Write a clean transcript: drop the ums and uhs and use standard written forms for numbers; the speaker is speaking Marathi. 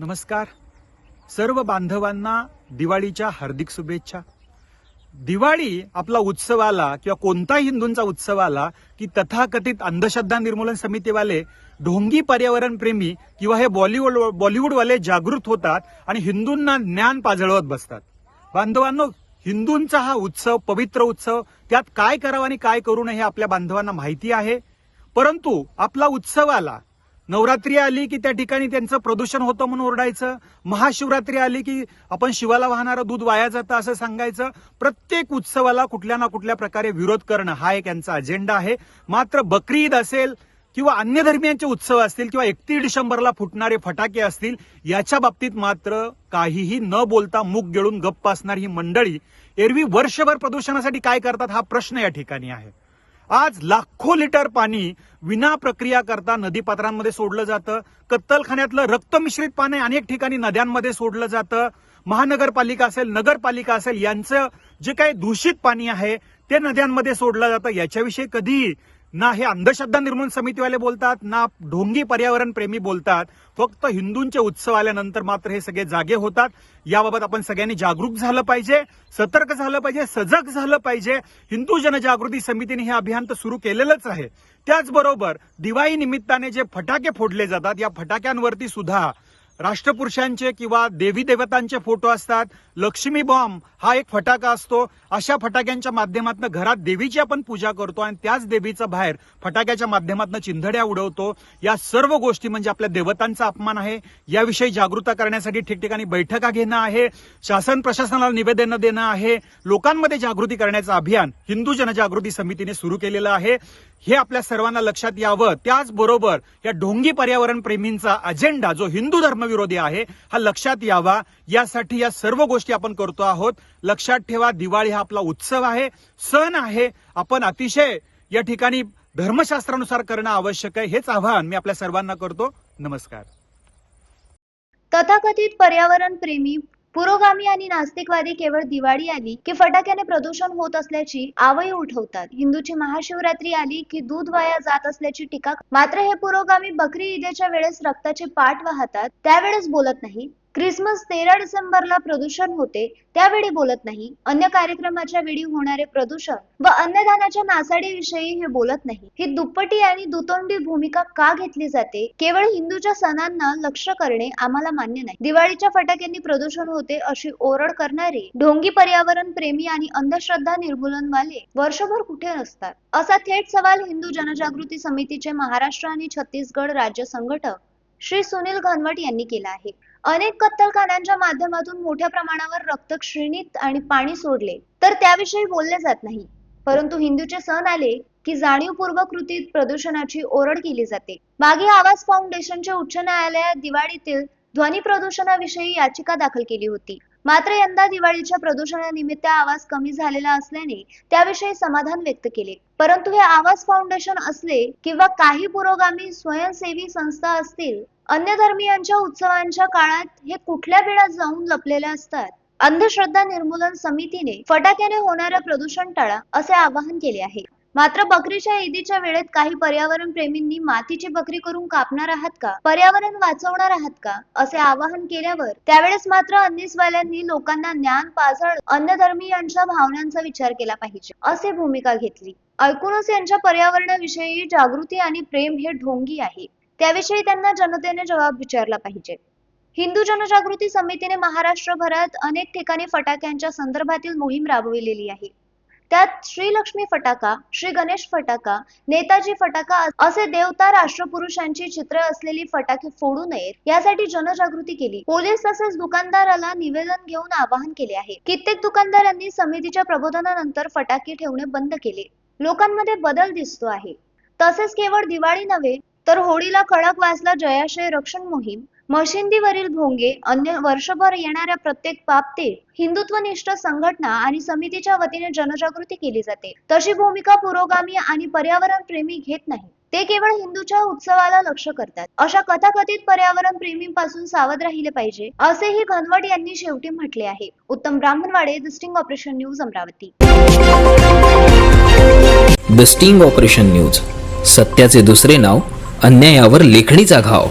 नमस्कार. सर्व बांधवांना दिवाळीच्या हार्दिक शुभेच्छा. दिवाळी आपला उत्सव आला किंवा कोणताही हिंदूंचा उत्सव आला की तथाकथित अंधश्रद्धा निर्मूलन समितीवाले ढोंगी पर्यावरण प्रेमी किंवा हे बॉलिवूडवाले जागृत होतात आणि हिंदूंना ज्ञान पाजळवत बसतात. बांधवांनो, हिंदूंचा हा उत्सव पवित्र उत्सव, त्यात काय करावं आणि काय करू नये हे आपल्या बांधवांना माहिती आहे. परंतु आपला उत्सव आला, नवरात्री आली की त्या ठिकाणी त्यांचं प्रदूषण होतं म्हणून ओरडायचं, महाशिवरात्री आली की आपण शिवाला वाहणारं दूध वाया जातं असं सांगायचं. प्रत्येक उत्सवाला कुठल्या ना कुठल्या प्रकारे विरोध करणं हा एक यांचा अजेंडा आहे. मात्र बकरी ईद असेल किंवा अन्य धर्मियांचे उत्सव असतील किंवा 31 डिसेंबरला फुटणारे फटाके असतील, याच्या बाबतीत मात्र काहीही न बोलता मुख गिळून गप्प असणारी ही मंडळी एरवी वर्षभर प्रदूषणासाठी काय करतात हा प्रश्न या ठिकाणी आहे. आज लाखो लिटर पाणी विना प्रक्रिया करता नदीपात्रांमध्ये सोडलं जातं. कत्तलखान्यातलं रक्तमिश्रित पाणी अनेक ठिकाणी नद्यांमध्ये सोडलं जातं. महानगरपालिका असेल, नगरपालिका असेल, यांचं जे काही दूषित पाणी आहे ते नद्यांमध्ये सोडलं जातं. याच्याविषयी कधी ना हे अंधश्रद्धा निर्मूलन समितीवाले बोलतात, ना ढोंगी पर्यावरण प्रेमी बोलतात. फक्त हिंदूंचे उत्सव आल्यानंतर मात्र हे सगळे जागे होतात. याबाबत आपण सगळ्यांनी जागरूक झालं पाहिजे, सतर्क झालं पाहिजे, सजग झालं पाहिजे. हिंदू जनजागृती समितीने हे अभियान तर सुरू केलेलंच आहे. त्याचबरोबर दिवाळी निमित्ताने जे फटाके फोडले जातात, या फटाक्यांवरती सुद्धा राष्ट्रपुरुषांचे किंवा देवी देवतांचे फोटो असतात. लक्ष्मी बॉम्ब हा एक फटाका असतो. अशा फटाक्यांच्या माध्यमातून घरात देवीची आपण पूजा करतो आणि त्याच देवीचं बाहेर फटाक्याच्या माध्यमातून चिंधड्या उडवतो. या सर्व गोष्टी म्हणजे आपल्या देवतांचा अपमान आहे. याविषयी जागृती करण्यासाठी ठिकठिकाणी बैठका घेणं आहे, शासन प्रशासनाला निवेदन देणं आहे, लोकांमध्ये जागृती करण्याचं अभियान हिंदू जनजागृती समितीने सुरू केलेलं आहे. हे आपल्या सर्वांना लक्षात यावं. त्याचबरोबर या ढोंगी पर्यावरण प्रेमींचा अजेंडा जो हिंदू धर्मविरोधी आहे हा लक्षात यावा. यासाठी या सर्व गोष्टी आपण करतो आहोत. लक्षात ठेवा, दिवाळी हा आपला उत्सव आहे, सण आहे. आपण अतिशय या ठिकाणी धर्मशास्त्रानुसार करणं आवश्यक आहे. हेच आवाहन मी आपल्या सर्वांना करतो. नमस्कार. तथाकथित पर्यावरण प्रेमी, पुरोगामी आणि नास्तिकवादी केवळ दिवाळी आली की फटाक्याने प्रदूषण होत असल्याची आवई उठवतात. हिंदूची महाशिवरात्री आली की दूध वाया जात असल्याची टीका. मात्र हे पुरोगामी बकरी ईदेच्या वेळेस रक्ताचे पाठ वाहतात, त्यावेळेस बोलत नाही. क्रिसमस 13 डिसेंबरला प्रदूषण होते, त्यावेळी बोलत नाही. अन्य कार्यक्रमाच्या वेळी होणारे प्रदूषण व अन्नदानाच्या नासाडीविषयी हे बोलत नाही. ही दुप्पटी आणि दुतोंडी भूमिका का घेतली जाते? केवळ हिंदूच्या सणांना लक्ष्य करणे आम्हाला मान्य नाही. दिवाळीच्या फटाक्यांनी प्रदूषण होते अशी ओरड करणारे ढोंगी पर्यावरण प्रेमी आणि अंधश्रद्धा निर्मूलनवाले वर्षभर कुठे नसतात, असा थेट सवाल हिंदू जनजागृती समितीचे महाराष्ट्र आणि छत्तीसगड राज्य संघटक श्री सुनील घनवट यांनी केला आहे. अनेक कत्तलखान्यांच्या माध्यमातून मोठ्या प्रमाणावर रक्त श्रेणीत आणि पाणी सोडले तर त्याविषयी बोलले जात नाही. परंतु हिंदूचे सण आले की जाणीवपूर्वक कृतीत प्रदूषणाची ओरड केली जाते. मागे आवाज फाउंडेशनचे उच्च न्यायालयात दिवाळीतील ध्वनी प्रदूषणाविषयी याचिका दाखल केली होती. मात्र यंदा दिवाळीच्या प्रदूषणानिमित्त आवाज कमी झालेला असल्याने त्याविषयी समाधान व्यक्त केले. परंतु हे आवाज फाउंडेशन असले किंवा काही पुरोगामी स्वयंसेवी संस्था असतील, अन्य धर्मियांच्या उत्सवांच्या काळात हे कुठल्या बिळात जाऊन लपलेले असतात. अंधश्रद्धा निर्मूलन समितीने फटाक्याने होणारे प्रदूषण टाळा असे आवाहन केले आहे. मात्र बकरीच्या ईदीच्या वेळेत काही पर्यावरण प्रेमींनी मातीची बकरी करून कापणार आहात का, पर्यावरण वाचवणार आहात का असे आवाहन केल्यावर त्यावेळेस मात्र अंनिसवाल्यांनी लोकांना ज्ञान पाजळ अन्य धर्मीयांच्या भावनांचा विचार केला पाहिजे असे भूमिका घेतली. ऐकूनच यांच्या पर्यावरणाविषयी जागृती आणि प्रेम हे ढोंगी आहे, त्याविषयी त्यांना जनतेने जबाब विचारला पाहिजे. हिंदू जनजागृती समितीने महाराष्ट्रभरात अनेक ठिकाणी फटाक्यांच्या संदर्भातील मोहीम राबविलेली आहे. त्यात श्री लक्ष्मी फटाका, श्री गणेश फटाका, नेताजी फटाका असे देवता राष्ट्रपुरुषांची चित्र असलेली फटाके फोडू नयेत यासाठी जनजागृती केली. पोलीस तसेच दुकानदाराला निवेदन घेऊन आवाहन केले आहे. कित्येक दुकानदारांनी समितीच्या प्रबोधनानंतर फटाके ठेवणे बंद केले. लोकांमध्ये बदल दिसतो आहे. तसेच केवळ दिवाळी नव्हे तर होळीला खडक वाजला जयाशय रक्षण मोहीम, मशिंदीवरील भोंगे, अन्य वर्षभर येणाऱ्या प्रत्येक बाबतीत हिंदुत्वनिष्ठ संघटना आणि समितीच्या वतीने जनजागृती केली जाते. तशी भूमिका पुरोगामी आणि पर्यावरण प्रेमी घेत नाही. ते केवळ हिंदूच्या उत्सवाला लक्ष्य करतात. अशा कथाकथित पर्यावरण प्रेमींपासून सावध राहिले पाहिजे असेही घनवट यांनी शेवटी म्हटले आहे. Uttam Brahmanwade, the sting operation news, Amravati. The sting operation news, सत्याचे दुसरे नाव, अन्यायावर लेखणीचा घाव.